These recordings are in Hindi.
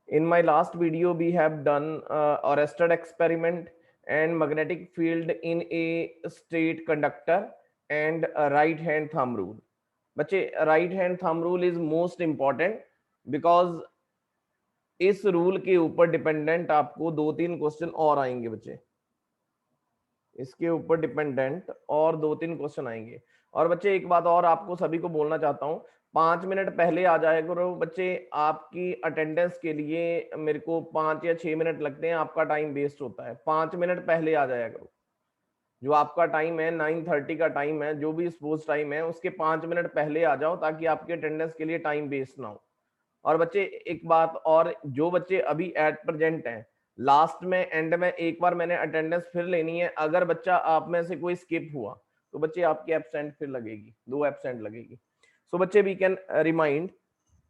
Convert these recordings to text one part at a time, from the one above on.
In my last video, we have done arrested experiment and magnetic field in a straight conductor and a right hand thumb rule. बच्चे right hand thumb rule is most important because इस रूल के ऊपर डिपेंडेंट आपको 2-3 क्वेश्चन और आएंगे बच्चे, इसके ऊपर डिपेंडेंट और 2-3 क्वेश्चन आएंगे। और बच्चे एक बात और आपको सभी को बोलना चाहता हूँ, 5 मिनट पहले आ जाए करो बच्चे, आपकी अटेंडेंस के लिए मेरे को 5 या 6 मिनट लगते हैं, आपका टाइम वेस्ट होता है। 5 मिनट पहले आ जाया करो। जो आपका टाइम है 9:30 का टाइम है, जो भी स्पोर्ट्स टाइम है उसके 5 मिनट पहले आ जाओ ताकि आपके अटेंडेंस के लिए टाइम वेस्ट ना हो। और बच्चे एक बात और, जो बच्चे अभी एट प्रेजेंट हैं, लास्ट में एंड में एक बार मैंने अटेंडेंस फिर लेनी है। अगर बच्चा आप में से कोई स्किप हुआ तो बच्चे आपकी एब्सेंट फिर लगेगी, 2 एब्सेंट लगेगी। सो बच्चे we can remind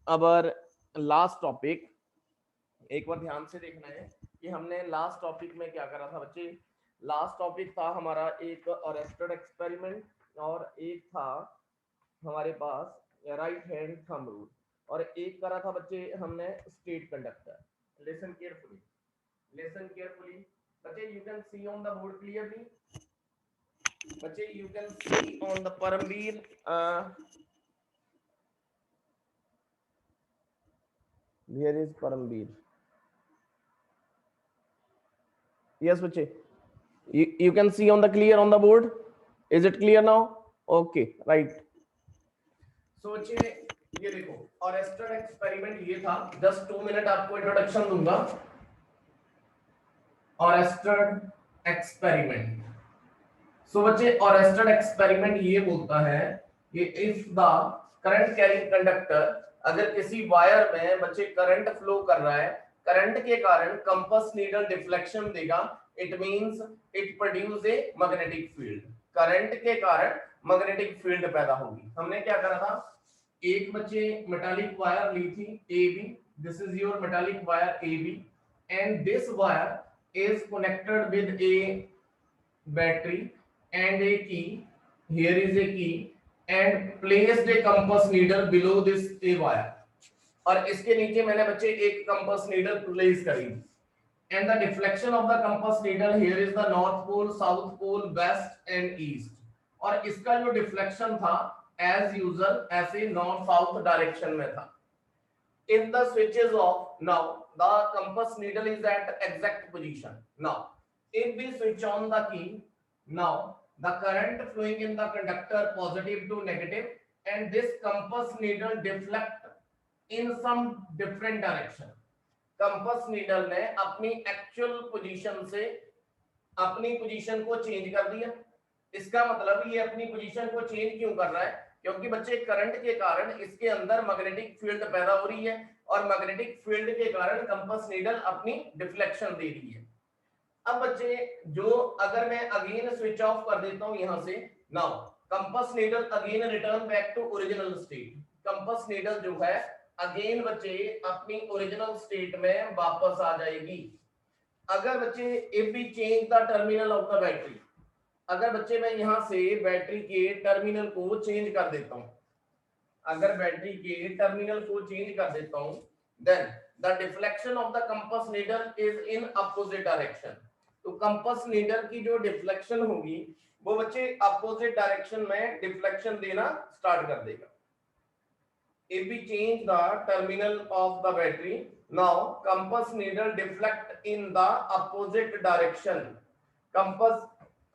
our last topic. एक बार ध्यान से देखना है कि हमने लास्ट टॉपिक में क्या करा था बच्चे। लास्ट टॉपिक था हमारा एक अरेस्टेड एक्सपेरिमेंट और एक था हमारे पास राइट हैंड थंब रूल, और एक करा था बच्चे हमने straight conductor. Listen carefully, listen carefully बच्चे। You can see on the board clearly बच्चे, you can see on the Paramvir here is Paramvir. yes बच्चे, you can see on the clear on the board, is it clear now? okay right। so बच्चे ये देखो, अरेस्टेड एक्सपेरिमेंट ये था। जस्ट 2 मिनट आपको इंट्रोडक्शन दूंगा। अरेस्टेड एक्सपेरिमेंट, सो बच्चे अरेस्टेड एक्सपेरिमेंट ये बोलता है कि if the current carrying conductor, अगर किसी वायर में बच्चे करंट फ्लो कर रहा है, करंट के कारण कंपास नीडल डिफ्लेक्शन देगा, it means it produce a magnetic field. Current के कारण मैग्नेटिक फील्ड पैदा होगी। हमने क्या करा था, एक बच्चे मेटालिक वायर ली थी A B, this is your metallic wire A B, and this wire is connected with a battery and a key, here is a key, and placed a compass needle below this a wire, और इसके नीचे मैंने बच्चे एक कंपास नीडल प्लेस करी, and the deflection of the compass needle here is the north pole, south pole, west and east, और इसका जो डिफ्लेक्शन था एज यूजुअल ऐसे नॉर्थ साउथ डायरेक्शन में था। if the switches off, now the compass needle is at exact position. Now if we switch on the key, now the current flowing in the conductor positive to negative, and this compass needle deflect in some different direction। Compass needle ने अपनी एक्चुअल पोजीशन से अपनी पोजीशन को चेंज कर दिया। इसका मतलब ये अपनी पोजीशन को चेंज क्यों कर रहा है, क्योंकि बच्चे करंट के कारण इसके अंदर मैग्नेटिक फील्ड पैदा हो रही है, और मैग्नेटिक फील्ड के कारण कंपास नीडल अपनी डिफ्लेक्शन दे रही है। अब बच्चे जो अगर मैं अगेन स्विच ऑफ कर देता हूं यहां से, now compass needle again return back to original state. Compass needle जो है अगेन बच्चे अपनी ओरिजिनल स्टेट में वापस आ जाएगी। अगर बच्चे if we change the terminal of the battery, अगर बच्चे मैं यहां से बैटरी के टर्मिनल को चेंज कर देता हूं, अगर बैटरी के टर्मिनल को चेंज कर देता हूं, then the deflection of the compass needle is in opposite direction. तो कंपास नीडल की जो डिफ्लेक्शन होगी वो बच्चे अपोजिट डायरेक्शन में डिफ्लेक्शन देना स्टार्ट कर देगा। if we change the terminal of the battery, now compass needle deflect in the opposite direction। Compass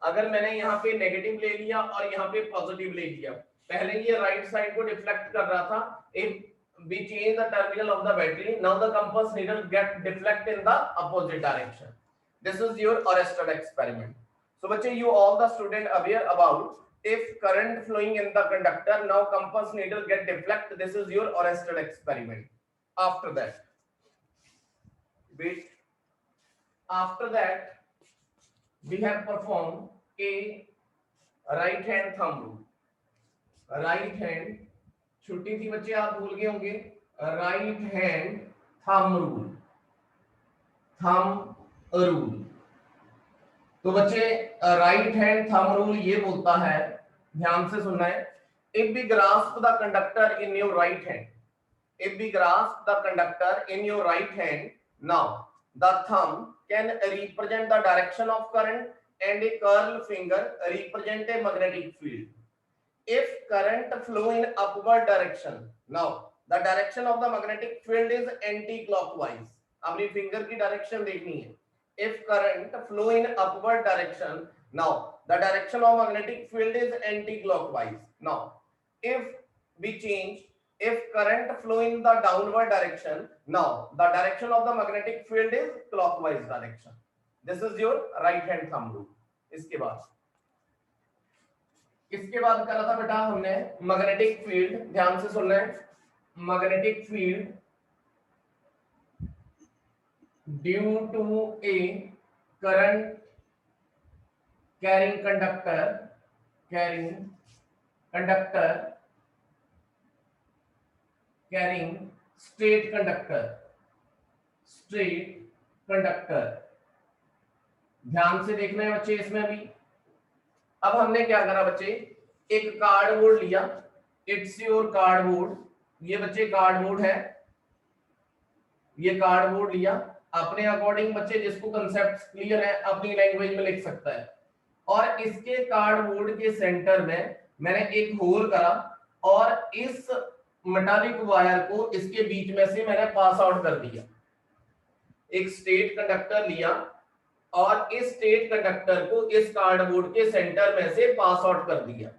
अगर मैंने यहाँ पे नेगेटिव ले लिया और यहाँ पे पॉजिटिव ले लिया, पहले ये राइट साइड को डिफ्लेक्ट कर रहा था। if we change the terminal of the battery, now the compass needle get deflect in the opposite direction। this is your arrested experiment। so बच्चे you all the student aware about if current flowing in the conductor, now compass needle get deflect, this is your arrested experiment। after that wait, after that we have performed a right hand thumb rule। right hand छुट्टी थी बच्चे, आप भूल गए होंगे, right hand thumb rule, thumb rule. तो बच्चे राइट हैंड थंब रूल ये बोलता है, ध्यान से सुनना है, if we grasp the conductor in your right hand, if we grasp the conductor in your right hand, now the thumb can represent the direction of current and a curl finger represent a magnetic field. If current flow in upward direction, now the direction of the magnetic field is anti-clockwise. अपनी finger की direction देखनी है. If current flow in upward direction, now the direction of magnetic field is anti-clockwise. Now, if we change, if current flow in the downward direction, now the direction of the magnetic field is clockwise direction. This is your right hand thumb rule. इसके बाद करा था बेटा हमने मैग्नेटिक फील्ड, ध्यान से सुनना है, magnetic field due to a current carrying conductor carrying straight conductor. ध्यान से देखना है बच्चे इसमें भी। अब हमने क्या करा बच्चे, एक कार्डबोर्ड लिया, इट्स योर कार्डबोर्ड, ये बच्चे कार्डबोर्ड है, ये कार्डबोर्ड लिया, अपने अकॉर्डिंग बच्चे जिसको कंसेप्ट क्लियर है अपनी लैंग्वेज में लिख सकता है। और इसके कार्डबोर्ड के सेंटर में मैंने एक होल करा और इस मेटालिक वायर को इसके बीच में से मैंने पास आउट कर दिया। एक स्ट्रेट कंडक्टर लिया और इस स्ट्रेट कंडक्टर को इस कार्डबोर्ड के सेंटर में से पास आउट कर दिया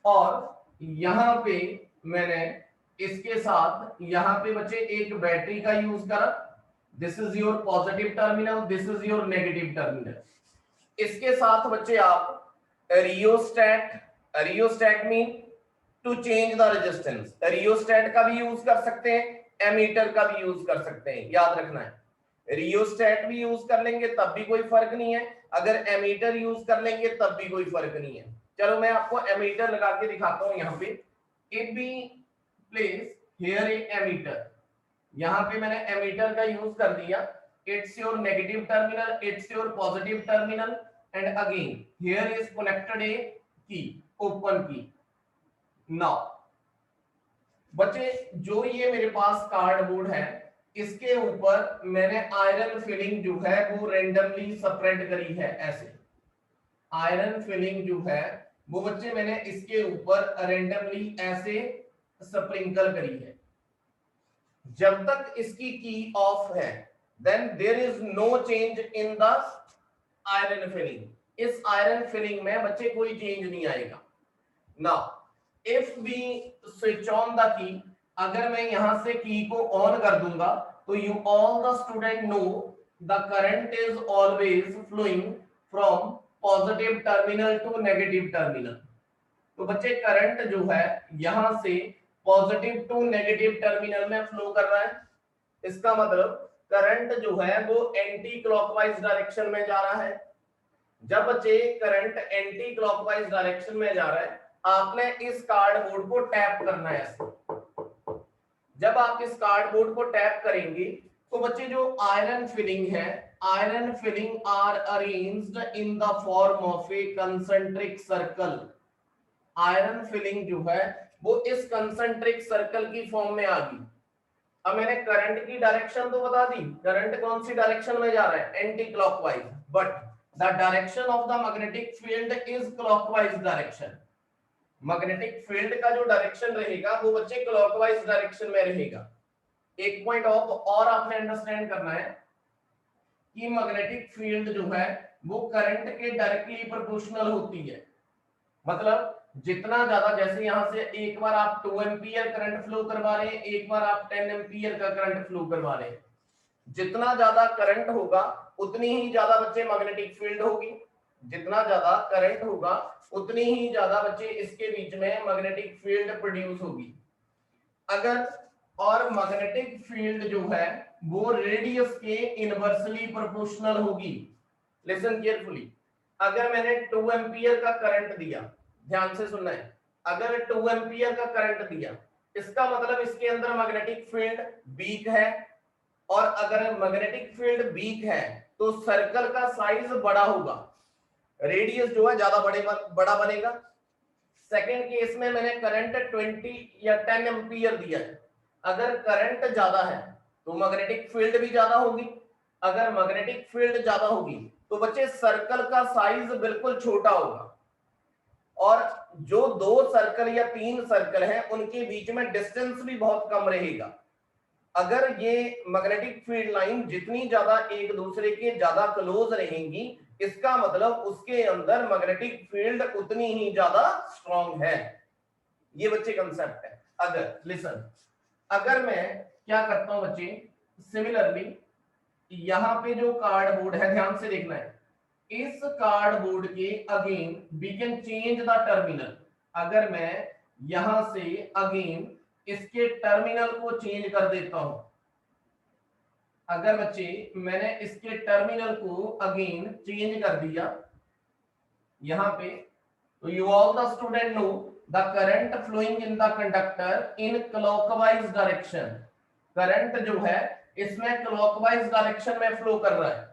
और यहां पे मैंने इसके साथ यहां पे बच्चे एक बैटरी का यूज करा। This is your positive terminal, this is your negative terminal. इसके साथ बच्चे आप rheostat mean to change the resistance, rheostat का भी यूज कर सकते हैं, एमीटर का भी यूज कर सकते हैं, याद रखना है। रियोस्टेट भी यूज कर लेंगे तब भी कोई फर्क नहीं है, अगर एमीटर यूज कर लेंगे तब भी कोई फर्क नहीं है। चलो मैं आपको एमीटर लगा के दिखाता हूं। यहाँ पे if we place here a ammeter, यहाँ पे मैंने एमीटर का यूज कर दिया। It's your negative terminal, it's your positive terminal and again here is connected a key, open की। नाउ बच्चे जो ये मेरे पास कार्डबोर्ड है इसके ऊपर मैंने आयरन फिलिंग जो है वो रेंडमली स्प्रेड करी है। ऐसे आयरन फिलिंग जो है वो बच्चे मैंने इसके ऊपर रेंडमली ऐसे स्प्रिंकल करी है। जब तक इसकी की ऑफ है then there is no change in the iron filing. इस आयरन फिलिंग में बच्चे कोई चेंज नहीं आएगा। Now if we switch on the key, अगर मैं यहां से की को ऑन कर दूंगा तो you all the student know the current is always flowing from positive terminal to negative terminal. तो बच्चे करंट जो है यहां से पॉजिटिव टू नेगेटिव टर्मिनल में फ्लो कर रहा है। इसका मतलब करंट जो है वो एंटी क्लॉकवाइज डायरेक्शन में जा रहा है। जब बच्चे करंट एंटी क्लॉकवाइज डायरेक्शन में जा रहा है, आपने इस कार्डबोर्ड को टैप करना है। जब आप इस कार्डबोर्ड को टैप करेंगे तो बच्चे जो आयरन फिलिंग है, iron filing are arranged in the form of a concentric circle. Iron filing जो है वो इस कंसेंट्रिक सर्कल की फॉर्म में आ गई। अब मैंने करंट की डायरेक्शन तो बता दी, करंट कौन सी डायरेक्शन में जा रहा है, anti clockwise, but the direction of the magnetic field is clockwise direction. Magnetic field का जो डायरेक्शन रहेगा वो बच्चे क्लॉकवाइज डायरेक्शन में रहेगा। एक पॉइंट ऑफ और आपने अंडरस्टैंड करना है कि मैग्नेटिक फील्ड जो है वो करंट के डायरेक्टली प्रोपोर्शनल होती है। मतलब जितना ज्यादा, जैसे यहां से एक बार आप 2 एम्पीयर करंट फ्लो करवा रहे हैं, एक बार आप 10 एम्पीयर का करंट फ्लो करवा रहे हैं, जितना ज्यादा करंट होगा उतनी ही ज्यादा बच्चे मैग्नेटिक फील्ड होगी। जितना ज्यादा करंट होगा उतनी ही ज्यादा बच्चे इसके बीच में मैग्नेटिक फील्ड प्रोड्यूस होगी। अगर और मैग्नेटिक फील्ड जो है वो रेडियस के इनवर्सली प्रोपोर्शनल होगी। लिसन केयरफुली, अगर मैंने 2 एम्पीयर का करंट दिया, ध्यान से सुनना है, अगर 2 एम्पीयर का करंट दिया इसका मतलब इसके अंदर मैग्नेटिक फील्ड वीक है, और अगर मैग्नेटिक फील्ड वीक है तो सर्कल का साइज बड़ा होगा, रेडियस जो है ज्यादा बड़ा बनेगा। सेकंड केस में मैंने करंट 20 या 10 एम्पीयर दिया है, अगर करंट ज्यादा है तो मैग्नेटिक फील्ड भी ज्यादा होगी। अगर मैग्नेटिक फील्ड ज्यादा होगी तो बच्चे सर्कल का साइज बिल्कुल छोटा होगा, और जो 2 सर्कल या 3 सर्कल हैं उनके बीच में डिस्टेंस भी बहुत कम रहेगा। अगर ये मैग्नेटिक फील्ड लाइन जितनी ज्यादा एक दूसरे के ज्यादा क्लोज रहेंगी, इसका मतलब उसके अंदर मैग्नेटिक फील्ड उतनी ही ज्यादा स्ट्रांग है। ये बच्चे कंसेप्ट है। अगर लिसन, अगर मैं क्या करता हूं बच्चे, सिमिलरली यहां पे जो कार्डबोर्ड है, ध्यान से देखना है, इस कार्डबोर्ड के again we can change the terminal. अगर मैं यहां से अगेन इसके टर्मिनल को चेंज कर देता हूं, अगर बच्चे मैंने इसके टर्मिनल को अगेन चेंज कर दिया यहां पे, तो you all the student know the current flowing in the conductor in clockwise direction. Current जो है इसमें क्लॉकवाइज डायरेक्शन में फ्लो कर रहा है।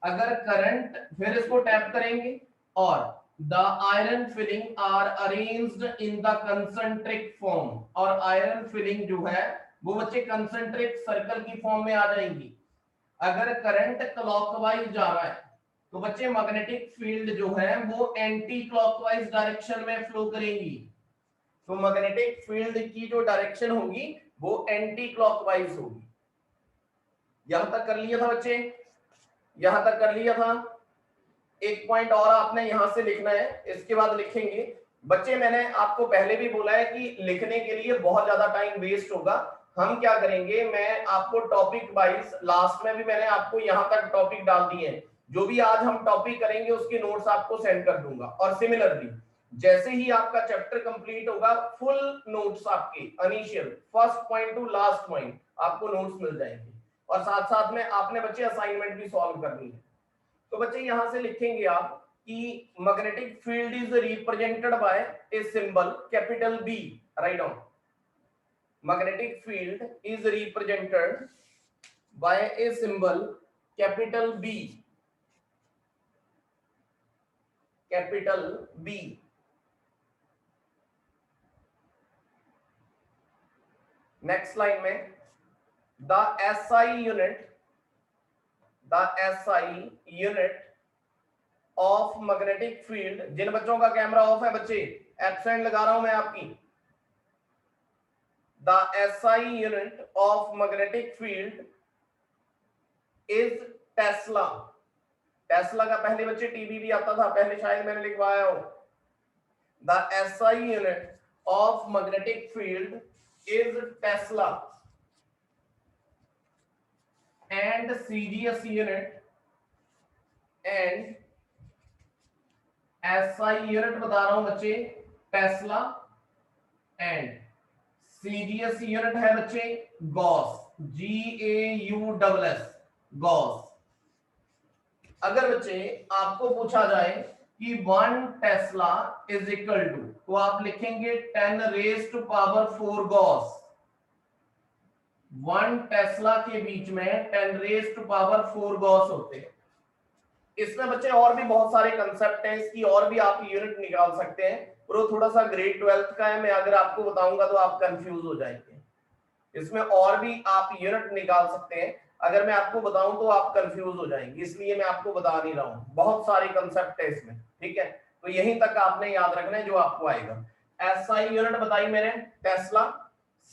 अगर करंट, फिर इसको टैप करेंगे, और the iron filing are arranged in the concentric form, और आयरन फिलिंग जो है वो बच्चे कंसेंट्रिक सर्कल की फॉर्म में आ जाएंगी। अगर करंट क्लॉकवाइज जा रहा है तो बच्चे मैग्नेटिक फील्ड जो है वो एंटी क्लॉकवाइज डायरेक्शन में फ्लो करेंगी। तो मैग्नेटिक फील्ड की जो डायरेक्शन होगी वो एंटी क्लॉकवाइज होगी। यहां तक कर लिया था बच्चे, यहां तक कर लिया था। एक पॉइंट और आपने यहां से लिखना है, इसके बाद लिखेंगे बच्चे। मैंने आपको पहले भी बोला है कि लिखने के लिए बहुत ज्यादा टाइम वेस्ट होगा। हम क्या करेंगे, मैं आपको टॉपिक वाइज, लास्ट में भी मैंने आपको यहां तक टॉपिक डाल दिए हैं, जो भी आज हम टॉपिक करेंगे उसके नोट्स आपको सेंड कर दूंगा। और सिमिलरली जैसे ही आपका चैप्टर कंप्लीट होगा, फुल नोट्स आपके initial first point two last point आपको नोट्स मिल जाएंगे। और साथ साथ में आपने बच्चे असाइनमेंट भी सॉल्व करनी है। तो बच्चे यहां से लिखेंगे आप कि magnetic field is represented by a symbol capital B. Write down, magnetic field is represented by a symbol capital B, capital B. Next line में the SI unit, the SI unit of magnetic field. जिन बच्चों का कैमरा ऑफ है बच्चे, एब्सेंट लगा रहा हूं मैं आपकी। The SI unit of magnetic field is Tesla. Tesla का पहले बच्चे टीबी भी आता था, पहले शायद मैंने लिखवाया हो। The SI unit of magnetic field is Tesla and CGS unit, and SI unit बता रहा हूं बच्चे टेस्ला, एंड सीजीएस यूनिट है बच्चे गॉस, GAUSS, गॉस। अगर बच्चे आपको पूछा जाए कि 1 टेस्ला इज इक्वल टू, तो आप लिखेंगे 10 raise to power 4 gauss. 1 tesla के बीच में 10 रेज टू पावर 4 गॉस होते हैं। इसमें बच्चे और भी बहुत सारे कंसेप्ट हैं, इसकी और भी आप यूनिट निकाल सकते हैं, और वो थोड़ा सा ग्रेड 12th का है। मैं अगर आपको बताऊंगा तो आप कंफ्यूज हो जाएंगे। इसमें और भी आप यूनिट निकाल सकते हैं, अगर मैं आपको बताऊं तो आप कंफ्यूज हो जाएंगे, इसलिए मैं आपको बता नहीं रहा हूं। बहुत सारे कंसेप्ट है इसमें, ठीक है। तो यहीं तक आपने याद रखना है जो आपको आएगा। एसआई यूनिट बताई मैंने टेस्ला,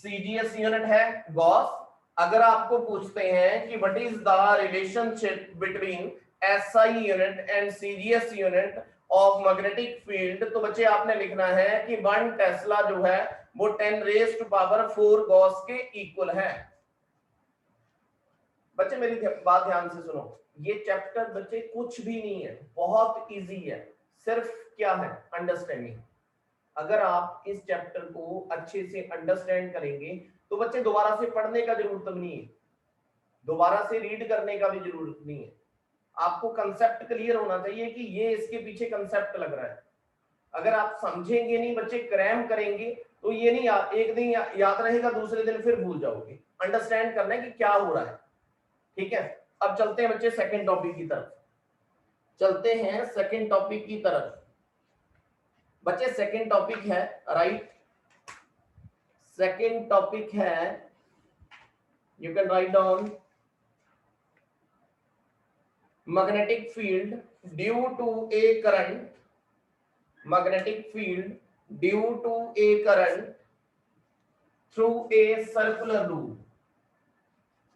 सीजीएस यूनिट है गॉस। अगर आपको पूछते हैं कि what is the relationship between SI unit and CGS unit of magnetic field, तो बच्चे आपने लिखना है कि 1 टेस्ला जो है वो 10 रेज टू पावर 4 गॉस के इक्वल है। बच्चे मेरी बात ध्यान से सुनो, ये चैप्टर बच्चे कुछ भी नहीं है, बहुत इजी है। सिर्फ क्या है, अंडरस्टैंडिंग। अगर आप इस चैप्टर को अच्छे से अंडरस्टैंड करेंगे तो बच्चे दोबारा से पढ़ने का जरूरत नहीं है, दोबारा से रीड करने का भी जरूरत नहीं है। आपको कंसेप्ट क्लियर होना चाहिए कि ये इसके पीछे कंसेप्ट लग रहा है। अगर आप समझेंगे नहीं बच्चे, क्रैम करेंगे, तो ये नहीं एक दिन याद रहेगा, दूसरे दिन फिर भूल जाओगे। अंडरस्टैंड करना है कि क्या हो रहा है, ठीक है। अब चलते हैं बच्चे सेकंड टॉपिक की तरफ, चलते हैं सेकंड टॉपिक की तरफ। बच्चे सेकंड टॉपिक है, राइट, सेकंड टॉपिक है You can write down magnetic field due to a current, magnetic field due to a current through a circular loop,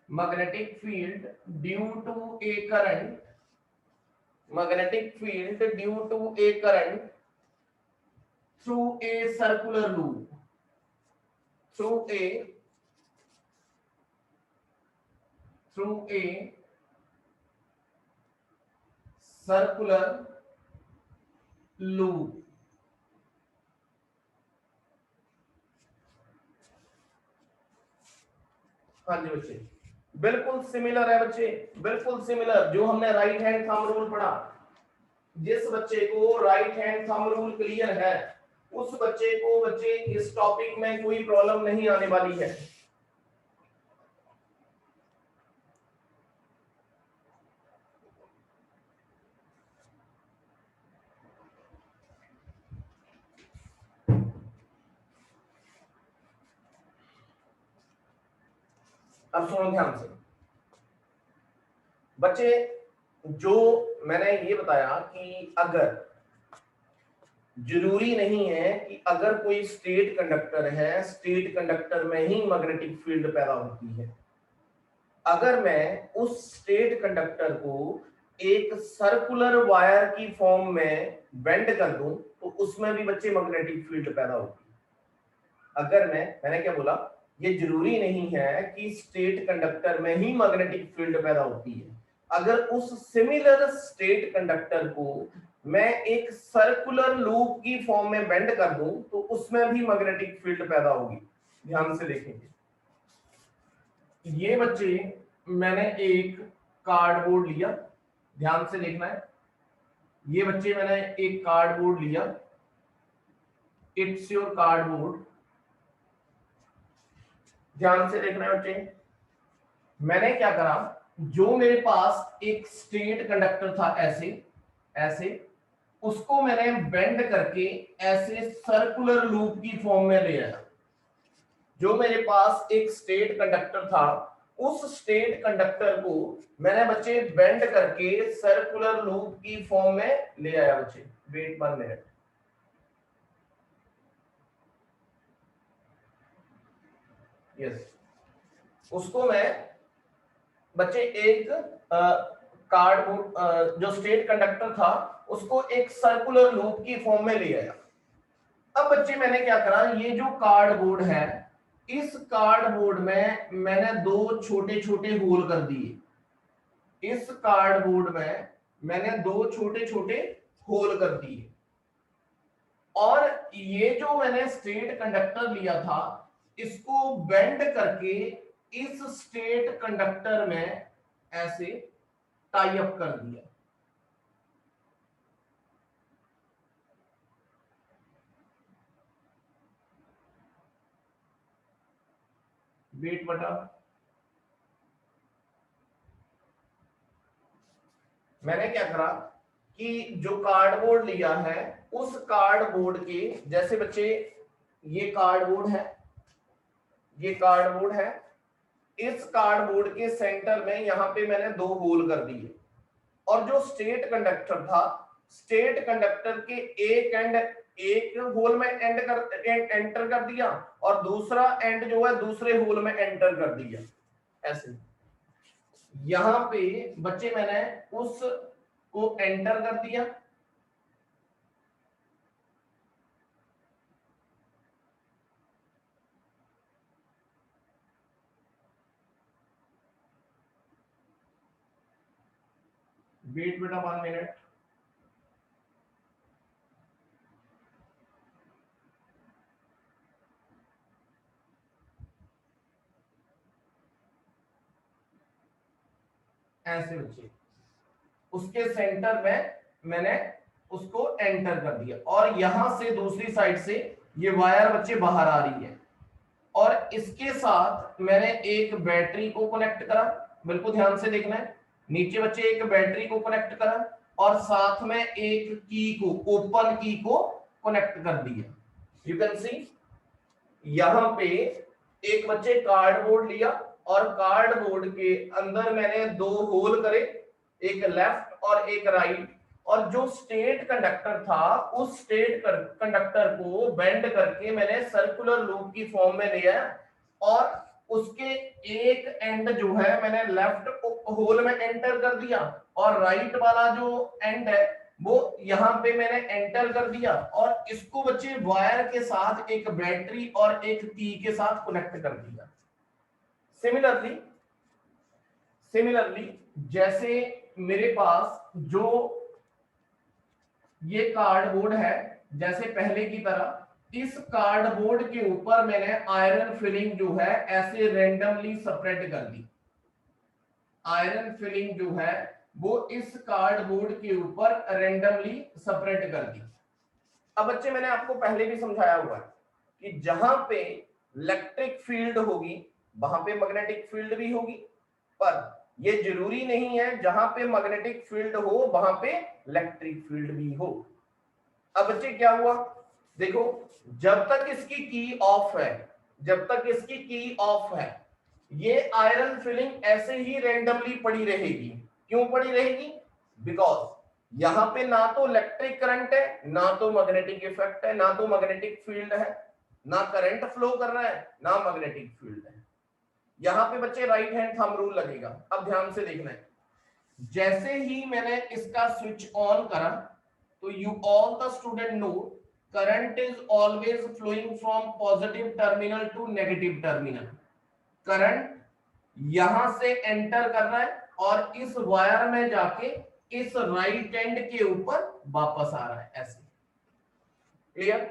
magnetic field due to a current, magnetic field due to a current through a circular loop, through a circular loop। हाँ जी बच्चे, बिल्कुल सिमिलर है बच्चे, बिल्कुल सिमिलर जो हमने राइट हैंड थंब रूल पढ़ा। जिस बच्चे को right hand thumb rule clear है उस बच्चे को बच्चे इस टॉपिक में कोई प्रॉब्लम नहीं आने वाली है। अब सुनो ध्यान से बच्चे, जो मैंने ये बताया कि अगर जरूरी नहीं है कि अगर कोई स्टेट कंडक्टर है, स्टेट कंडक्टर में ही मैग्नेटिक फील्ड पैदा होती है। अगर मैं उस स्टेट कंडक्टर को एक सर्कुलर वायर की फॉर्म में बेंड कर दूं तो उसमें भी बच्चे मैग्नेटिक फील्ड पैदा होती है। अगर मैंने क्या बोला, ये जरूरी नहीं है कि स्टेट कंडक्टर में ही मैग्नेटिक फील्ड पैदा होती है। अगर उस सिमिलर स्टेट कंडक्टर को मैं एक सर्कुलर लूप की फॉर्म में बेंड कर दूं तो उसमें भी मैग्नेटिक फील्ड पैदा होगी। ध्यान से देखेंगे, ये बच्चे मैंने एक कार्डबोर्ड लिया, ध्यान से देखना है। ये बच्चे मैंने एक कार्डबोर्ड लिया, इट्स योर कार्डबोर्ड, ध्यान से देखना है बच्चे। मैंने क्या करा, जो मेरे पास एक स्टेट कंडक्टर था ऐसे उसको मैंने बेंड करके ऐसे सर्कुलर लूप की फॉर्म में ले आया। जो मेरे पास एक स्टेट कंडक्टर था उस स्टेट कंडक्टर को मैंने बच्चे बेंड करके सर्कुलर लूप की फॉर्म में ले आया। बच्चे वेट 1 मिनट, यस, उसको मैं बच्चे एक कार्डबोर्ड जो स्टेट कंडक्टर था उसको एक सर्कुलर लूप की फॉर्म में ले आया। अब बच्चे मैंने क्या करा, ये जो कार्डबोर्ड है इस कार्डबोर्ड में मैंने 2 छोटे छोटे होल कर दिए। इस कार्डबोर्ड में मैंने 2 छोटे छोटे होल कर दिए और ये जो मैंने स्टेट कंडक्टर लिया था इसको बेंड करके इस स्टेट कंडक्टर में ऐसे टाई अप कर दिया। वेट बटा, मैंने क्या करा कि जो कार्डबोर्ड लिया है उस कार्डबोर्ड के जैसे बच्चे ये कार्डबोर्ड है, ये कार्डबोर्ड है, इस कार्डबोर्ड के सेंटर में यहां पे मैंने 2 होल कर दिए और जो स्टेट कंडक्टर था स्टेट कंडक्टर के एक होल में एंटर कर दिया और दूसरा एंड जो है दूसरे होल में एंटर कर दिया। ऐसे यहां पे बच्चे मैंने उस को एंटर कर दिया, वेट बेटा 1 मिनट, ऐसे बच्चे उसके सेंटर में मैंने उसको एंटर कर दिया और यहां से दूसरी साइड से ये वायर बच्चे बाहर आ रही है और इसके साथ मैंने एक बैटरी को कनेक्ट करा। बिल्कुल ध्यान से देखना है, नीचे बच्चे एक बैटरी को कनेक्ट करा और साथ में एक की को, ओपन की को कनेक्ट कर दिया। यू कैन सी यहां पे एक बच्चे कार्डबोर्ड लिया, और कार्डबोर्ड के अंदर मैंने दो होल करे, एक लेफ्ट और एक राइट, और जो स्टेट कंडक्टर था उस स्टेट कंडक्टर को बेंड करके मैंने सर्कुलर लूप की फॉर्म में लिया, और उसके एक एंड जो है मैंने लेफ्ट होल में एंटर कर दिया, और राइट वाला जो एंड है वो यहां पे मैंने एंटर कर दिया, और इसको बच्चे वायर के साथ एक बैटरी और एक टी के साथ कनेक्ट कर दिया। सिमिलरली जैसे मेरे पास जो ये कार्डबोर्ड है, जैसे पहले की तरह इस कार्डबोर्ड के ऊपर मैंने आयरन फिलिंग जो है ऐसे रेंडमली स्प्रेड कर दी। आयरन फिलिंग जो है वो इस कार्डबोर्ड के ऊपर रेंडमली स्प्रेड कर दी। अब बच्चे मैंने आपको पहले भी समझाया हुआ है कि जहां पे इलेक्ट्रिक फील्ड होगी वहां पे मैग्नेटिक फील्ड भी होगी, पर ये जरूरी नहीं है जहां पे मैग्नेटिक फील्ड हो वहां पे इलेक्ट्रिक फील्ड भी हो। अब बच्चे क्या हुआ, देखो जब तक इसकी की ऑफ है, जब तक इसकी की ऑफ है ये आयरन फिलिंग ऐसे ही रेंडमली पड़ी रहेगी। क्यों पड़ी रहेगी? बिकॉज यहां पे ना तो इलेक्ट्रिक करंट है, ना तो मैग्नेटिक इफेक्ट है, ना तो मैग्नेटिक फील्ड है, ना करंट फ्लो कर रहा है, ना मैग्नेटिक फील्ड है। यहां पे बच्चे राइट हैंड थंब रूल लगेगा। अब ध्यान से देखना है, जैसे ही मैंने इसका स्विच ऑन करा तो you all the student know current is always flowing from positive terminal to negative terminal. Current यहां से एंटर कर रहा है और इस वायर में जाके इस राइट एंड के ऊपर वापस आ रहा है, ऐसे। क्लियर?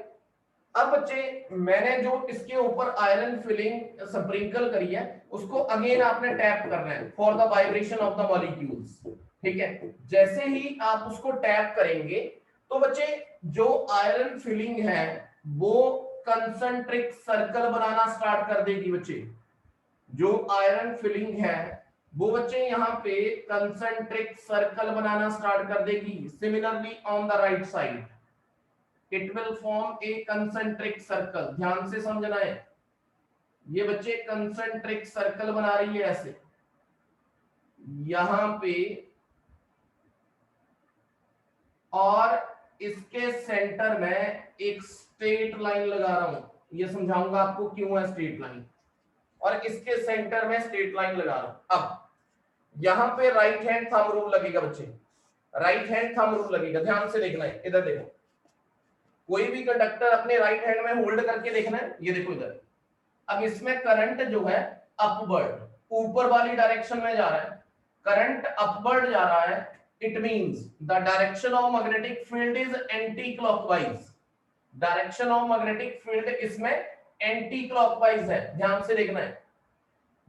अब बच्चे मैंने जो इसके ऊपर आयरन फिलिंग स्प्रिंकल करी है उसको अगेन आपने टैप करना है for the vibration of the molecules. ठीक है, जैसे ही आप उसको टैप करेंगे तो बच्चे जो आयरन फिलिंग है वो कंसंट्रिक सर्कल बनाना स्टार्ट कर देगी। बच्चे जो आयरन फिलिंग है वो बच्चे यहाँ पे कंसंट्रिक सर्कल बनाना स्टार्ट कर देगी। Similarly on the right side it will form a concentric circle. ध्यान से समझना है, ये बच्चे कंसंट्रिक सर्कल बना रही है ऐसे, यहां पे, और इसके सेंटर में एक स्ट्रेट लाइन लगा रहा हूं। ये समझाऊंगा आपको क्यों है स्ट्रेट लाइन, और इसके सेंटर में स्ट्रेट लाइन लगा रहा हूं। अब यहां पे राइट हैंड थंब रूल लगेगा बच्चे, राइट हैंड थंब रूल लगेगा। ध्यान से देखना है, इधर देखो, कोई भी कंडक्टर अपने राइट हैंड में होल्ड करके देखना है, ये देखो इधर। अब इसमें करंट जो है अपवर्ड, ऊपर वाली डायरेक्शन में जा रहा है, करंट अपवर्ड जा रहा है, it means the direction of magnetic field is anti clockwise. Direction of magnetic field इसमें एंटी क्लॉकवाइज है। ध्यान से देखना है,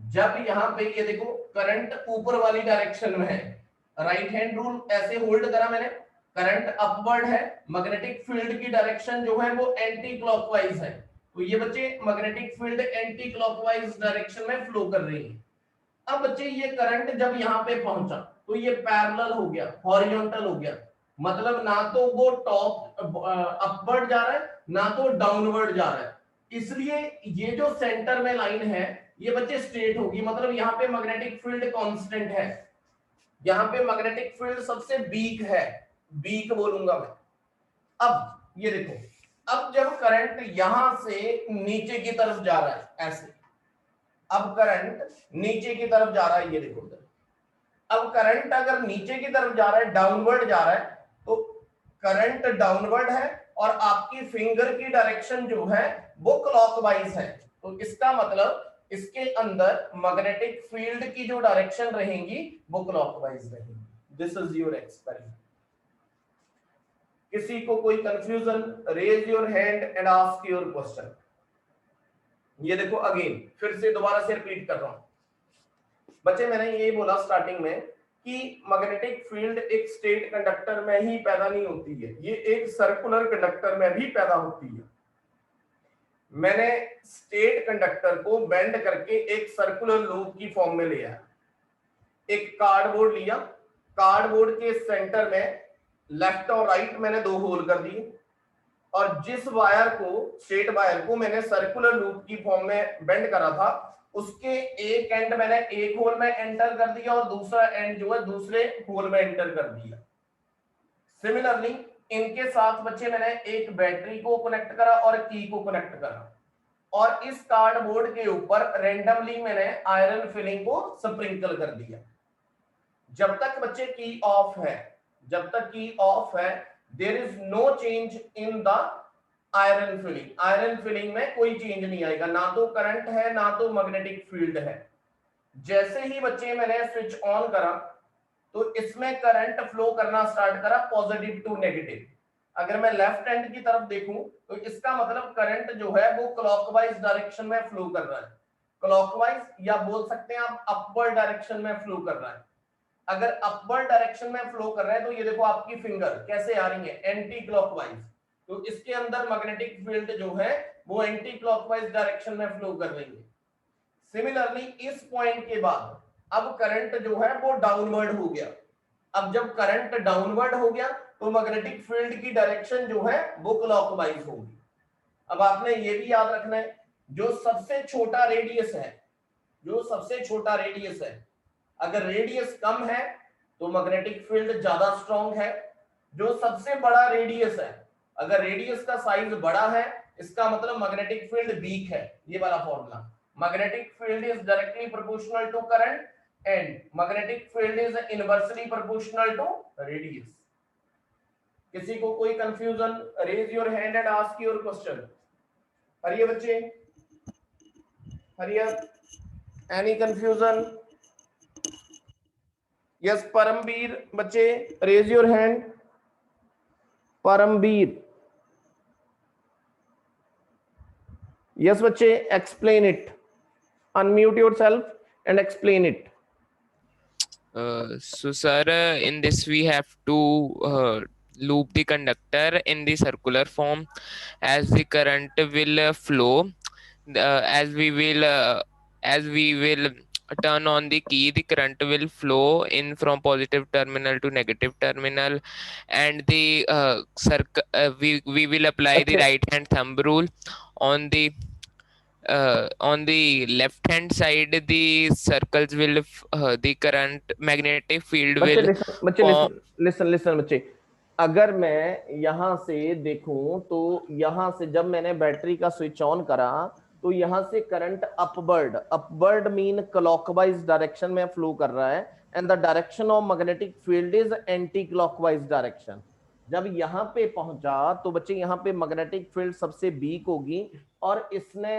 जब यहां पे ये देखो करंट ऊपर वाली डायरेक्शन में है, राइट हैंड रूल ऐसे होल्ड करा मैंने, करंट अपवर्ड है, मैग्नेटिक फील्ड की डायरेक्शन जो है वो एंटी क्लॉकवाइज है, तो ये बच्चे magnetic field anti clockwise direction में फ्लो कर रही है। अब बच्चे ये करंट जब यहाँ पे पहुंचा तो ये पैरेलल हो गया, हॉरिजॉन्टल हो गया, मतलब ना तो वो टॉप अपवर्ड जा रहा है ना तो डाउनवर्ड जा रहा है, इसलिए ये जो सेंटर में लाइन है ये बच्चे स्ट्रेट होगी, मतलब यहाँ पे मैग्नेटिक फील्ड कांस्टेंट है, यहाँ पे मैग्नेटिक फील्ड सबसे वीक है, वीक बोलूंगा मैं। अब ये देखो, अब जब करंट यहां से नीचे की तरफ जा रहा है ऐसे, अब करंट नीचे की तरफ जा रहा है, ये देखो इधर। अब करंट अगर नीचे की तरफ जा रहा है, डाउनवर्ड जा रहा है, तो करंट डाउनवर्ड है और आपकी फिंगर की डायरेक्शन जो है वो क्लॉकवाइज है, तो इसका मतलब इसके अंदर मैग्नेटिक फील्ड की जो डायरेक्शन रहेगी वो क्लॉकवाइज रहेगी। This is your experiment. किसी को कोई confusion? Raise your hand and ask your question. ये देखो अगेन फिर से दोबारा से रिपीट कर रहा हूं बच्चे, मैंने ये बोला स्टार्टिंग में कि मैग्नेटिक फील्ड एक स्टेट कंडक्टर में ही पैदा नहीं होती है, ये एक सर्कुलर कंडक्टर में भी पैदा होती है। मैंने स्टेट कंडक्टर को बेंड करके एक सर्कुलर लूप की फॉर्म में लिया, एक कार्डबोर्ड लिया, कार्डबोर्ड के सेंटर में लेफ्ट और राइट मैंने दो होल कर दिए, और जिस वायर को, स्ट्रेट वायर को मैंने सर्कुलर लूप की फॉर्म में बेंड करा था उसके एक एंड मैंने एक होल में एंटर कर दिया और दूसरा एंड जो है दूसरे होल में एंटर कर दिया। सिमिलरली इनके साथ बच्चे मैंने एक बैटरी को कनेक्ट करा और की को कनेक्ट करा और इस कार्डबोर्ड के ऊपर रेंडमली मैंने आयरन फिलिंग को स्प्रिंकल कर दिया। जब तक बच्चे की ऑफ है, जब तक की ऑफ है, there is no change in the iron filing. Iron filing में कोई चेंज नहीं आएगा, ना तो करंट है ना तो मैग्नेटिक फील्ड है। जैसे ही बच्चे मैंने स्विच ऑन करा तो इसमें करंट फ्लो करना स्टार्ट करा पॉजिटिव टू नेगेटिव। अगर मैं लेफ्ट हैंड की तरफ देखूं तो इसका मतलब करंट जो है वो क्लॉकवाइज डायरेक्शन में फ्लो कर रहा है, क्लॉकवाइज या बोल सकते हैं आप अपवर्ड डायरेक्शन में फ्लो कर रहा है। अगर अपवर्ड डायरेक्शन में फ्लो कर रहा है तो ये देखो आपकी फिंगर कैसे आ रही है, एंटी क्लॉकवाइज, तो इसके अंदर मैग्नेटिक फील्ड जो है वो एंटी क्लॉकवाइज डायरेक्शन में फ्लो कर रही है। सिमिलरली इस पॉइंट के बाद अब करंट जो है वो डाउनवर्ड हो गया। अब जब करंट डाउनवर्ड हो गया तो मैग्नेटिक फील्ड की डायरेक्शन जो है वो क्लॉकवाइज होगी। अब आपने ये भी याद रखना है, जो सबसे छोटा रेडियस है, जो सबसे छोटा रेडियस है, अगर रेडियस कम है तो मैग्नेटिक फील्ड ज्यादा स्ट्रांग है। जो सबसे बड़ा रेडियस है, अगर रेडियस का साइज बड़ा है इसका मतलब मैग्नेटिक फील्ड वीक है। ये वाला formula, magnetic field is directly proportional to current and magnetic field is inversely proportional to radius. किसी को कोई confusion? Raise your hand and ask your question. हरिए बच्चे, हरिए, एनी कंफ्यूजन? यस परमवीर बच्चे, raise your hand. Paramvir, yes बच्चे, explain it, unmute yourself and explain it. So sir, in this we have to loop the conductor in the circular form as the current will flow. As we will turn on the key, the current will flow in from positive terminal to negative terminal, and the we will apply the right hand thumb rule on the left hand side. The circles will the current magnetic field will form. Listen बच्चे, अगर मैं यहां से देखूं तो यहां से जब मैंने बैटरी का स्विच ऑन करा तो यहां से current upward mean clockwise direction में फ्लो कर रहा है and the direction of magnetic field is anti clockwise direction. जब यहां पे पहुंचा तो बच्चे यहां पे मैग्नेटिक फील्ड सबसे वीक होगी और इसने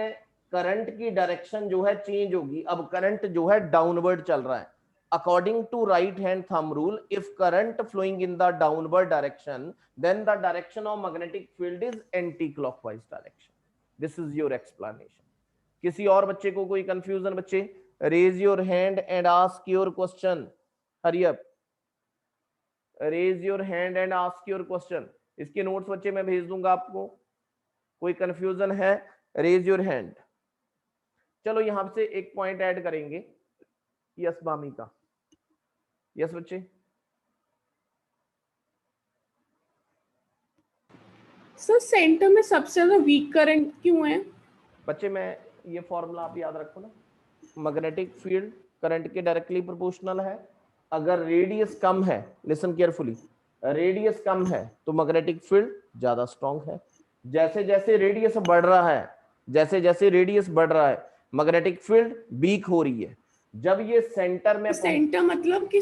करंट की डायरेक्शन जो है चेंज होगी। अब करंट जो है डाउनवर्ड चल रहा है। According to right hand thumb rule, if current flowing in the downward direction then the direction of magnetic field is anti clockwise direction. This is your explanation. किसी और बच्चे को कोई कंफ्यूजन? बच्चे raise your hand and ask your question. Hurry up, raise your hand and ask your question. इसके नोट्स बच्चे मैं भेज दूंगा आपको। कोई कंफ्यूजन है? Raise your hand. चलो यहां से एक पॉइंट ऐड करेंगे, यस मामी का। यस बच्चे, सर सेंटर में सबसे ज्यादा वीक करंट क्यों है? बच्चे मैं ये फॉर्मूला आप याद रखो ना, मैग्नेटिक फील्ड करंट के डायरेक्टली प्रोपोर्शनल है। अगर रेडियस कम है, लिसन केयरफुली, रेडियस कम है तो मैग्नेटिक फील्ड ज्यादा स्ट्रांग है। जैसे जैसे रेडियस बढ़ रहा है, जैसे जैसे रेडियस बढ़ रहा है मैग्नेटिक फील्ड वीक हो रही है। जब ये सेंटर में सेंटर मतलब कि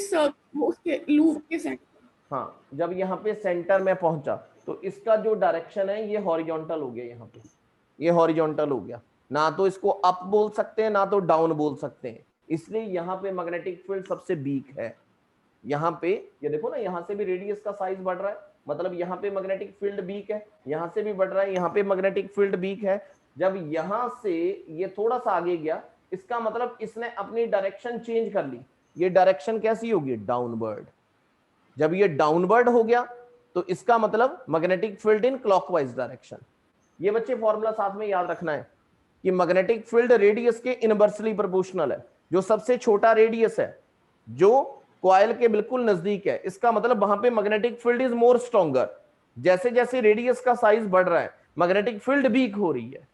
लूप के सेंटर, हाँ, जब यहाँ पे सेंटर में पहुंचा तो इसका जो डायरेक्शन है ये हॉरिजॉन्टल हो गया। यहाँ पे ये हॉरिजॉन्टल हो गया, ना तो इसको अप बोल सकते हैं ना तो डाउन बोल सकते हैं, इसलिए यहाँ पे मैग्नेटिक फील्ड सबसे वीक है। यहाँ पे ये देखो ना, यहाँ से भी रेडियस का साइज बढ़ रहा है, मतलब यहाँ पे मैग्नेटिक फील्ड वीक है। यहाँ से भी बढ़ रहा है, यहाँ पे मैग्नेटिक फील्ड वीक है। जब यहाँ से ये थोड़ा सा आगे गया, इसका मतलब इसने अपनी डायरेक्शन चेंज कर ली। ये डायरेक्शन कैसी होगी? डाउनवर्ड। जब ये डाउनवर्ड हो गया तो इसका मतलब मैग्नेटिक फील्ड इन क्लॉकवाइज डायरेक्शन। ये बच्चे फॉर्मूला साथ में याद रखना है कि मैग्नेटिक फील्ड रेडियस के इनवर्सली प्रोपोर्शनल है। जो सबसे छोटा रेडियस है, जो कॉइल के बिल्कुल नजदीक है, इसका मतलब वहां पे magnetic field is more stronger. जैसे जैसे रेडियस का साइज बढ़ रहा है मैग्नेटिक फील्ड वीक हो रही है।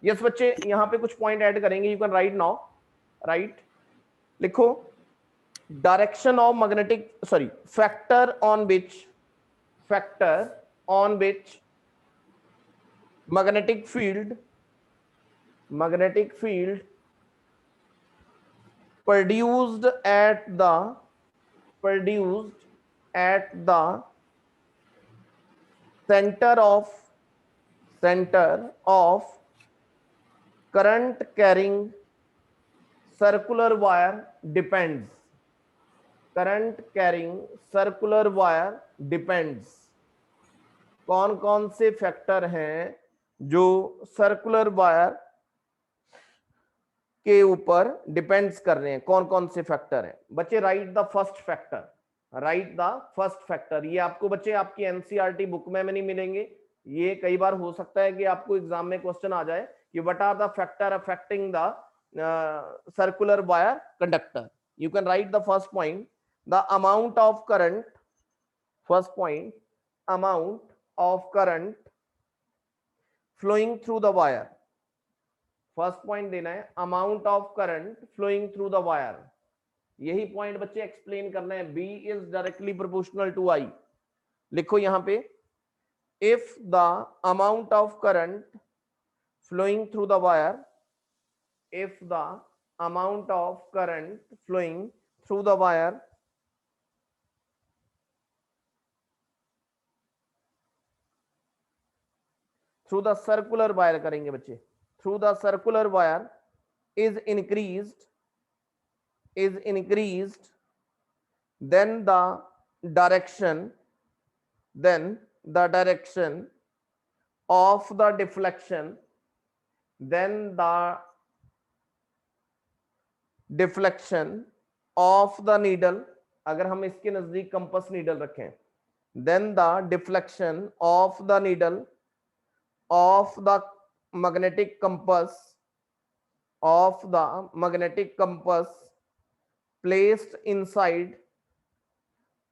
यस बच्चे, यहां पे कुछ पॉइंट ऐड करेंगे, you can write now, write, लिखो direction of magnetic, sorry, factor on which magnetic field produced at the center of current carrying circular wire depends. कौन कौन से फैक्टर हैं जो सर्कुलर वायर के ऊपर डिपेंड्स कर रहे हैं, कौन कौन से फैक्टर हैं बच्चे? राइट द फर्स्ट फैक्टर, ये आपको बच्चे आपकी एनसीईआरटी बुक में नहीं मिलेंगे, ये कई बार हो सकता है कि आपको एग्जाम में क्वेश्चन आ जाए कि what are the factor affecting the circular wire conductor. You can write the first point, the amount of current, first point, amount of current flowing through the wire. First point देना है amount of current flowing through the wire. यही पॉइंट बच्चे एक्सप्लेन करना है. B is directly proportional to I. लिखो यहां पे, if the amount of current flowing through the wire, if the amount of current flowing through the wire through the circular wire करेंगे बच्चे, through the circular wire is increased, then the direction of the deflection, of the needle, अगर हम इसके नजदीक कंपस नीडल रखें, then the deflection of the needle of the magnetic compass placed inside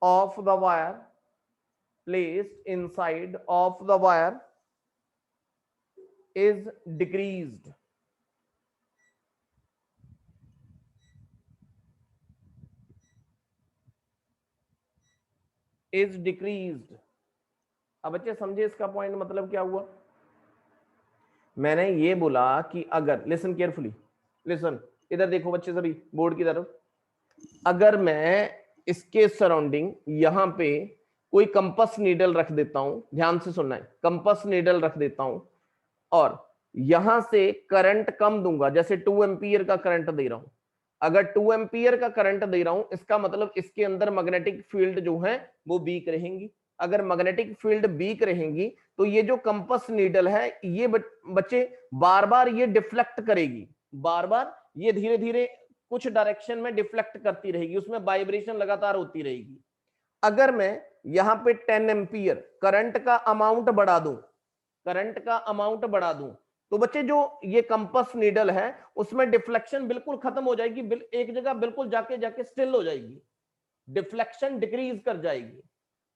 of the wire is decreased. अब बच्चे समझे इसका पॉइंट मतलब क्या हुआ? मैंने ये बोला कि अगर, लिसन केयरफुली, लिसन, इधर देखो बच्चे सभी बोर्ड की तरफ, अगर मैं इसके सराउंडिंग यहां पे कोई कंपस नीडल रख देता हूं, ध्यान से सुनना है, कंपस नीडल रख देता हूं और यहां से करंट कम दूंगा, जैसे 2 एम्पियर का करंट दे रहा हूं, अगर 2 एम्पियर का करंट दे रहा हूं, इसका मतलब इसके अंदर मैग्नेटिक फील्ड जो है वो वीक रहेंगी. अगर मैग्नेटिक फील्ड वीक रहेंगी तो ये जो कंपस नीडल है ये बच्चे बार बार ये डिफ्लेक्ट करेगी, बार बार ये धीरे धीरे कुछ डायरेक्शन में डिफ्लेक्ट करती रहेगी, उसमें वाइब्रेशन लगातार होती रहेगी. अगर मैं यहां पे 10 एम्पियर करंट का अमाउंट बढ़ा दूं तो बच्चे जो ये कंपस नीडल है उसमें डिफ्लेक्शन बिल्कुल खत्म हो जाएगी, एक जगह बिल्कुल जाके स्टिल हो जाएगी, डिफ्लेक्शन डिक्रीज कर जाएगी.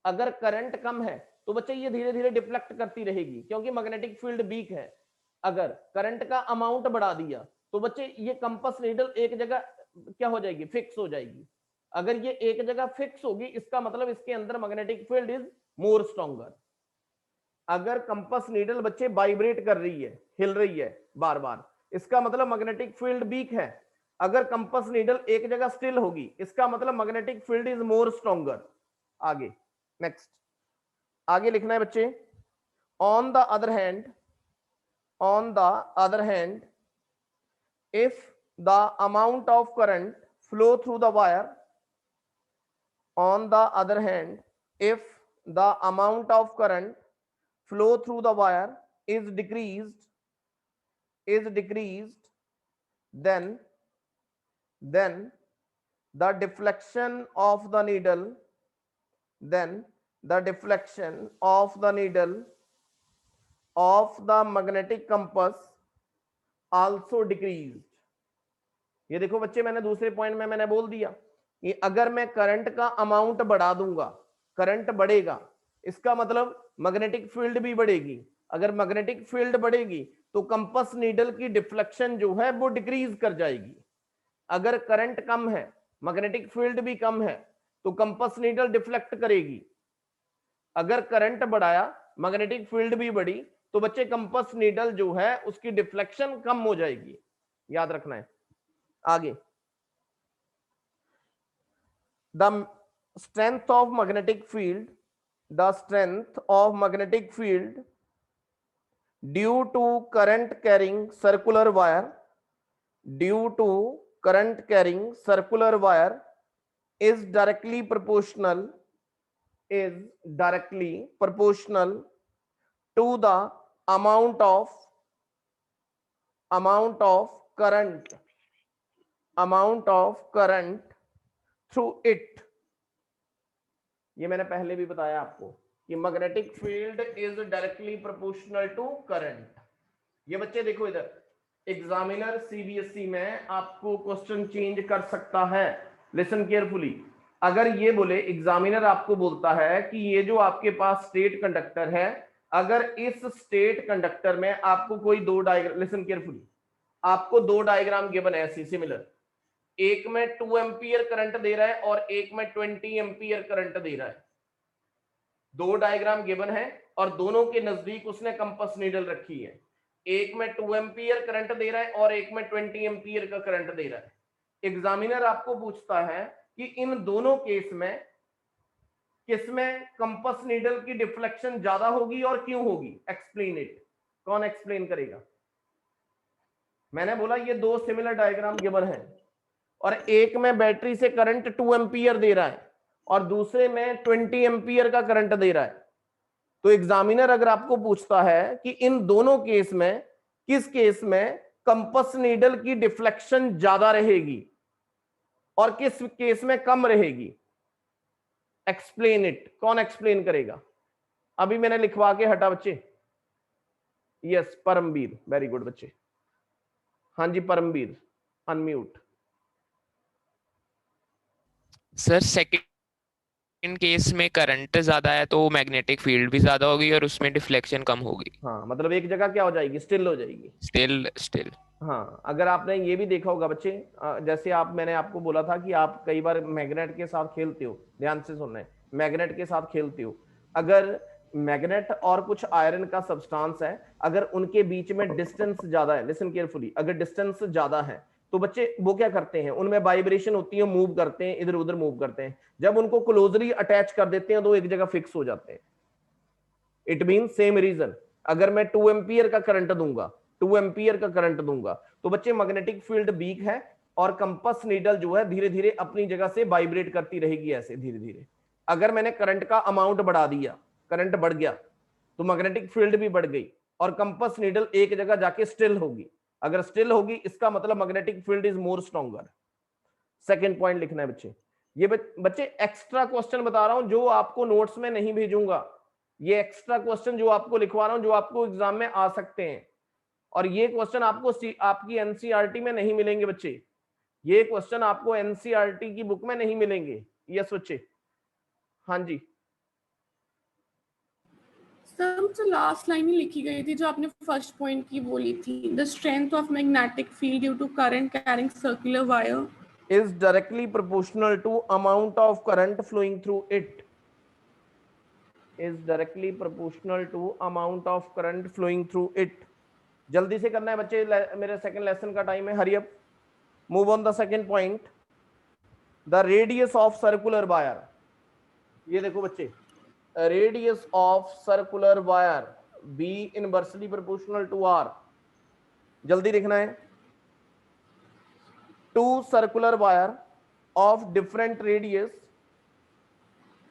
अगर करंट कम है तो बच्चे ये धीरे धीरे डिफ्लेक्ट करती रहेगी क्योंकि मैग्नेटिक फील्ड वीक है. अगर करंट का अमाउंट बढ़ा दिया तो बच्चे ये कंपस नीडल एक जगह क्या हो जाएगी? फिक्स हो जाएगी. अगर ये एक जगह फिक्स होगी इसका मतलब इसके अंदर magnetic field is more stronger. अगर कंपस नीडल बच्चे वाइब्रेट कर रही है, हिल रही है बार बार, इसका मतलब मैग्नेटिक फील्ड वीक है. अगर कंपस नीडल एक जगह स्टिल होगी इसका मतलब magnetic field is more stronger. आगे नेक्स्ट, आगे लिखना है बच्चे, on the other hand if the amount of current flow through the wire, on the other hand if the amount of current flow through the wire is decreased, then the deflection of the needle of the magnetic compass also decreased. ये देखो बच्चे मैंने दूसरे पॉइंट में मैंने बोल दिया कि अगर मैं करंट का अमाउंट बढ़ा दूंगा, करंट बढ़ेगा, इसका मतलब मैग्नेटिक फील्ड भी बढ़ेगी. अगर मैग्नेटिक फील्ड बढ़ेगी तो कंपास नीडल की डिफ्लेक्शन जो है वो डिक्रीज कर जाएगी। अगर करंट कम है, मैग्नेटिक फील्ड भी कम है, तो कंपास नीडल डिफ्लेक्ट करेगी। अगर करंट बढ़ाया, मैग्नेटिक फील्ड भी बढ़ी, तो बच्चे कंपास नीडल जो है उसकी डिफ्लेक्शन कम हो जाएगी, याद रखना है। आगे, the strength of magnetic field, the strength of magnetic field due to current carrying circular wire, due to current carrying circular wire is directly proportional to the amount of current through it। ये मैंने पहले भी बताया आपको कि magnetic field is directly proportional to current. ये बच्चे देखो इधर, एग्जामिनर सीबीएसई में आपको क्वेश्चन चेंज कर सकता है, लिसन केयरफुली। अगर ये बोले, एग्जामिनर आपको बोलता है कि ये जो आपके पास स्टेट कंडक्टर है, अगर इस स्टेट कंडक्टर में आपको कोई दो डायग्राम, लिसन केयरफुली, आपको दो डायग्राम गिवन है ऐसी सिमिलर, एक में 2 एम्पियर करंट दे रहा है और एक में 20 एम्पियर करंट दे रहा है। दो डायग्राम गिवन है और दोनों के नजदीक उसने कंपास नीडल रखी है। एक में 2 एम्पियर करंट दे रहा है और एक में 20 एम्पियर का करंट दे रहा है। एग्जामिनर आपको पूछता है कि इन दोनों केस में किसमें कंपास नीडल की डिफ्लेक्शन ज्यादा होगी और क्यों होगी, एक्सप्लेन इट। कौन एक्सप्लेन करेगा? मैंने बोला ये दो सिमिलर डायग्राम गिवन है और एक में बैटरी से करंट 2 एम्पियर दे रहा है और दूसरे में 20 एम्पियर का करंट दे रहा है। तो एग्जामिनर अगर आपको पूछता है कि इन दोनों केस में किस केस में कंपास नीडल की डिफ्लेक्शन ज्यादा रहेगी और किस केस में कम रहेगी, एक्सप्लेन इट। कौन एक्सप्लेन करेगा? अभी मैंने लिखवा के हटा बच्चे। यस, परमवीर, वेरी गुड बच्चे। हाँ जी Paramvir, unmute. Sir second case में करंट ज्यादा है तो मैग्नेटिक फील्ड भी ज्यादा होगी और उसमें डिफ्लेक्शन कम होगी। हाँ, मतलब एक जगह क्या हो जाएगी, स्टिल हो जाएगी। स्टिल हाँ, अगर आपने ये भी देखा होगा बच्चे, जैसे मैंने आपको बोला था कि आप कई बार मैग्नेट के साथ खेलते हो, ध्यान से सुनना है, मैग्नेट के साथ खेलते हो। अगर मैग्नेट और कुछ आयरन का सब्सटेंस है, अगर उनके बीच में डिस्टेंस ज्यादा है, लिसन केयरफुली, अगर डिस्टेंस ज्यादा है तो बच्चे वो क्या करते हैं, उनमें वाइब्रेशन होती है, मूव करते हैं, इधर उधर मूव करते हैं। जब उनको क्लोजली अटैच कर देते हैं तो एक जगह फिक्स हो जाते हैं। It mean same reason. अगर मैं 2 एम्पियर का करंट दूंगा, 2 एम्पियर का करंट दूंगा, तो बच्चे मैग्नेटिक फील्ड वीक है और कंपास नीडल जो है धीरे धीरे अपनी जगह से वाइब्रेट करती रहेगी ऐसे धीरे धीरे। अगर मैंने करंट का अमाउंट बढ़ा दिया, करंट बढ़ गया, तो मैग्नेटिक फील्ड भी बढ़ गई और कंपास नीडल एक जगह जाके स्टिल होगी। अगर स्टिल होगी इसका मतलब magnetic field is more stronger. Second point लिखना है बच्चे। ये बच्चे एक्स्ट्रा क्वेश्चन बता रहा हूं जो आपको नोट्स में नहीं भेजूंगा, ये एक्स्ट्रा क्वेश्चन जो आपको लिखवा रहा हूं जो आपको एग्जाम में आ सकते हैं, और ये क्वेश्चन आपको आपकी एनसीईआरटी में नहीं मिलेंगे बच्चे, ये क्वेश्चन आपको एनसीईआरटी की बुक में नहीं मिलेंगे। यस बच्चे, हाँ जी। सर लास्ट लाइन ही लिखी गई थी जो आपने फर्स्ट पॉइंट की बोली थी, the strength of magnetic field due to current carrying circular wire is directly proportional to amount of current flowing through it, is directly proportional to amount of current flowing through it। जल्दी से करना है बच्चे, मेरे सेकंड लेसन का टाइम है, hurry up, move on the second point. The radius of circular wire, ये देखो बच्चे, radius of circular wire B inversely proportional to R. जल्दी लिखना है। Two circular wire of different radius,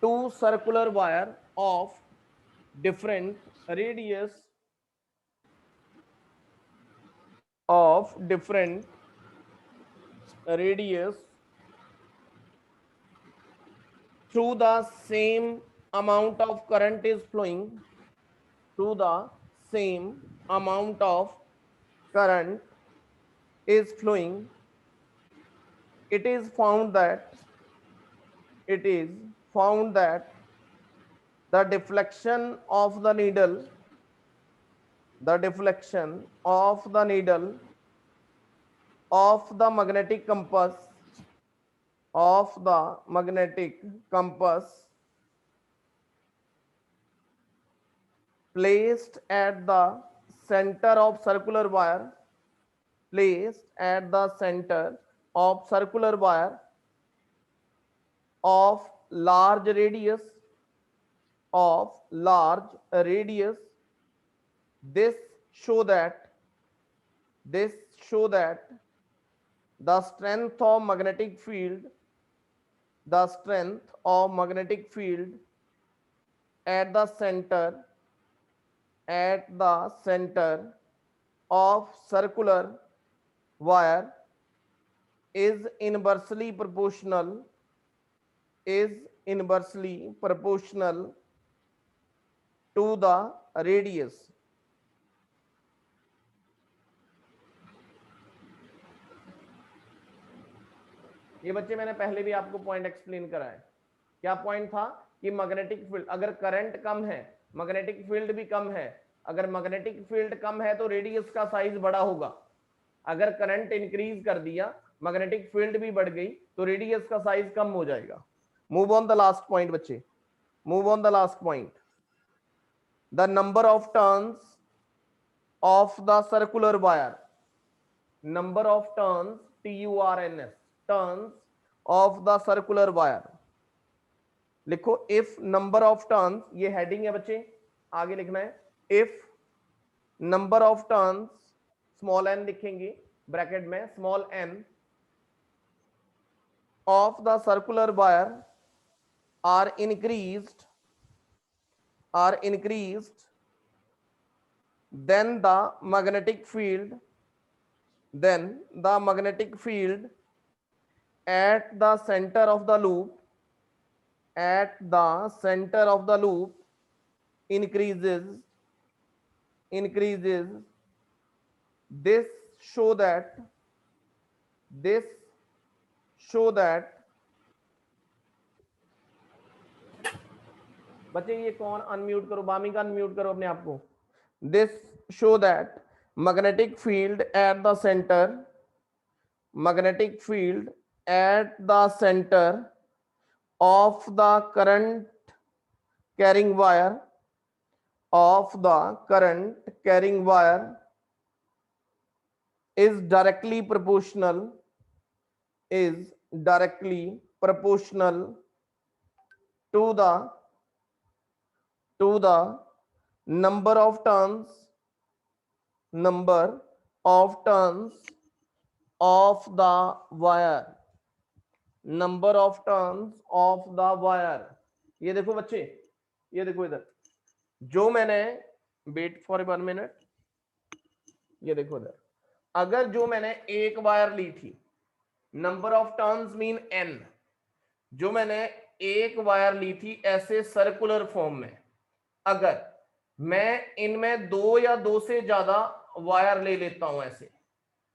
two circular wire of different radius through the same amount of current is flowing, through the same amount of current is flowing, it is found that the deflection of the needle the deflection of the needle of the magnetic compass placed at the center of circular wire of large radius this show that the strength of magnetic field at the center of circular wire is inversely proportional to the radius. ये बच्चे मैंने पहले भी आपको पॉइंट एक्सप्लेन करा है। क्या पॉइंट था कि मैग्नेटिक फील्ड, अगर करंट कम है मैग्नेटिक फील्ड भी कम है। अगर मैग्नेटिक फील्ड कम है तो रेडियस का साइज बड़ा होगा। अगर करंट इंक्रीज कर दिया, मैग्नेटिक फील्ड भी बढ़ गई, तो रेडियस का साइज कम हो जाएगा। Move on the last point बच्चे, move on the last point. The number of turns of the circular wire, number of turns, TURNS, turns of the circular wire. लिखो इफ नंबर ऑफ टर्न्स, ये हेडिंग है बच्चे, आगे लिखना है if number of turns, small n लिखेंगे ब्रैकेट में, small n of the circular wire are increased, then the magnetic field at the center of the loop increases. This show that बच्चे ये कौन, अनम्यूट करो, बामी का अनम्यूट करो अपने आप को। This show that magnetic field at the centre of the current carrying wire is directly proportional to the number of turns of the wire। ये देखो बच्चे, ये देखो इधर, जो मैंने, वेट फॉर 1 मिनट, ये देखो इधर, अगर जो मैंने एक वायर ली थी, number of turns mean n, जो मैंने एक वायर ली थी ऐसे सर्कुलर फॉर्म में, अगर मैं इनमें 2 या 2 से ज्यादा वायर ले लेता हूं, ऐसे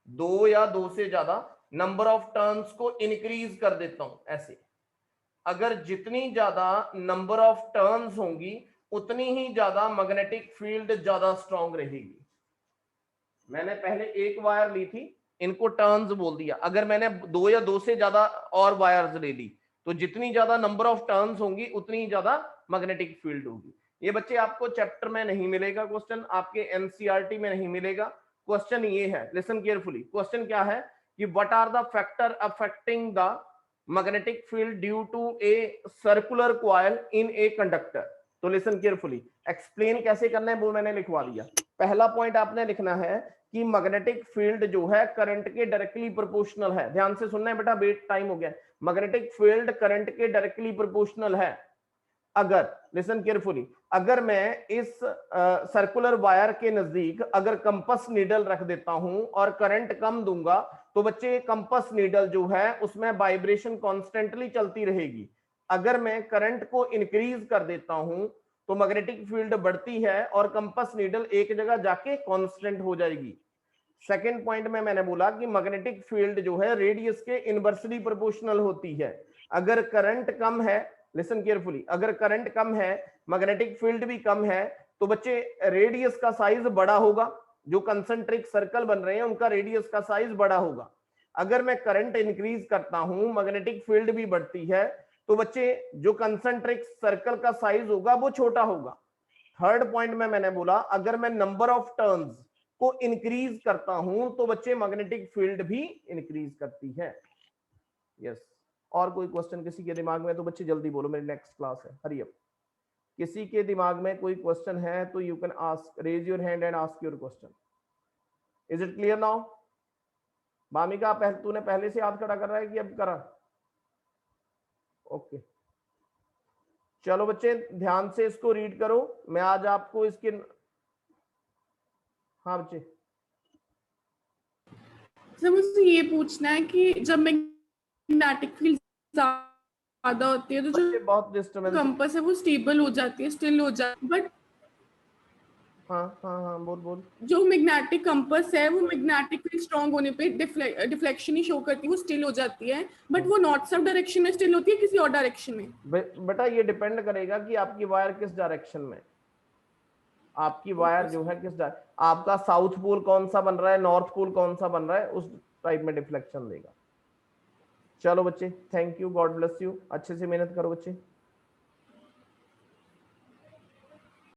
2 या 2 से ज्यादा, नंबर ऑफ टर्न्स को इंक्रीज कर देता हूं ऐसे, अगर जितनी ज्यादा नंबर ऑफ टर्न्स होंगी उतनी ही ज्यादा मैग्नेटिक फील्ड ज्यादा स्ट्रांग रहेगी। मैंने पहले एक वायर ली थी, इनको टर्न्स बोल दिया, अगर मैंने 2 या 2 से ज्यादा और वायर्स ले ली तो जितनी ज्यादा नंबर ऑफ टर्न्स होंगी उतनी ही ज्यादा मैग्नेटिक फील्ड होगी। ये बच्चे आपको चैप्टर में नहीं मिलेगा क्वेश्चन, आपके एनसीईआरटी में नहीं मिलेगा। क्वेश्चन ये है, लिसन केयरफुली, क्वेश्चन क्या है कि what are the factor affecting the magnetic field due to a circular coil in a conductor. तो लिसन केयरफुली, एक्सप्लेन कैसे करना है वो मैंने लिखवा दिया। पहला पॉइंट आपने लिखना है कि मैग्नेटिक फील्ड जो है करंट के डायरेक्टली प्रोपोर्शनल है। ध्यान से सुनना है बेटा, वेट टाइम हो गया। मैग्नेटिक फील्ड करंट के डायरेक्टली प्रोपोर्शनल है। अगर, लिसन केयरफुली, अगर मैं इस सर्कुलर वायर के नजदीक अगर कंपास नीडल रख देता हूं और करंट कम दूंगा तो बच्चे कंपास नीडल जो है उसमें वाइब्रेशन कॉन्स्टेंटली चलती रहेगी। अगर मैं करंट को इंक्रीज कर देता हूं तो मैग्नेटिक फील्ड बढ़ती है और कंपास नीडल एक जगह जाके कांस्टेंट हो जाएगी। सेकंड पॉइंट में मैंने बोला कि मैग्नेटिक फील्ड जो है रेडियस के इनवर्सली प्रोपोर्शनल होती है। अगर करंट कम है, लिसन केयरफुली, अगर करंट कम है, मैग्नेटिक फील्ड भी कम है, तो बच्चे रेडियस का साइज बड़ा होगा, जो कंसंट्रिक सर्कल बन रहे हैं उनका रेडियस का साइज बड़ा होगा। अगर मैं करंट इंक्रीज करता हूं, मैग्नेटिक फील्ड भी बढ़ती है, तो बच्चे जो कंसंट्रिक सर्कल का साइज होगा वो छोटा होगा। थर्ड पॉइंट में मैंने बोला अगर मैं नंबर ऑफ टर्न्स को इंक्रीज करता हूं तो बच्चे मैग्नेटिक फील्ड भी इंक्रीज करती है। यस, और कोई क्वेश्चन किसी के दिमाग में? तो बच्चे जल्दी बोलो, मेरी नेक्स्ट क्लास है, हरी अप। किसी के दिमाग में कोई क्वेश्चन है तो you can ask, raise your hand and ask your question. Is it clear now? Bhamika तूने पहले से हाथ खड़ा कर रहा है कि अब करा? ओके, चलो बच्चे ध्यान से इसको रीड करो। मैं आज आपको इसके, हाँ बच्चे सर मुझे ये पूछना है कि जब मैग्नेटिक फील्ड ज्यादा होती है तो जो बहुत डिस्टर्बेंस, कंपास है वो स्टेबल हो जाती है, स्टिल हो जाती है, बट हाँ बोल। जो मैग्नेटिक कंपास है वो मैग्नेटिक फील्ड स्ट्रांग होने पे डिफ्लेक्शन ही शो करती है, वो स्टिल हो जाती है, बट वो नॉर्थ साउथ डायरेक्शन में स्टिल होती है, किसी और डायरेक्शन में? बेटा ये डिपेंड करेगा कि आपकी वायर किस डायरेक्शन में, आपकी वायर जो है किस आपका साउथ पोल कौन सा बन रहा है, नॉर्थ पोल कौन सा बन रहा है, उस टाइप में डिफ्लेक्शन देगा। चलो बच्चे, thank you, God bless you, अच्छे से मेहनत करो बच्चे।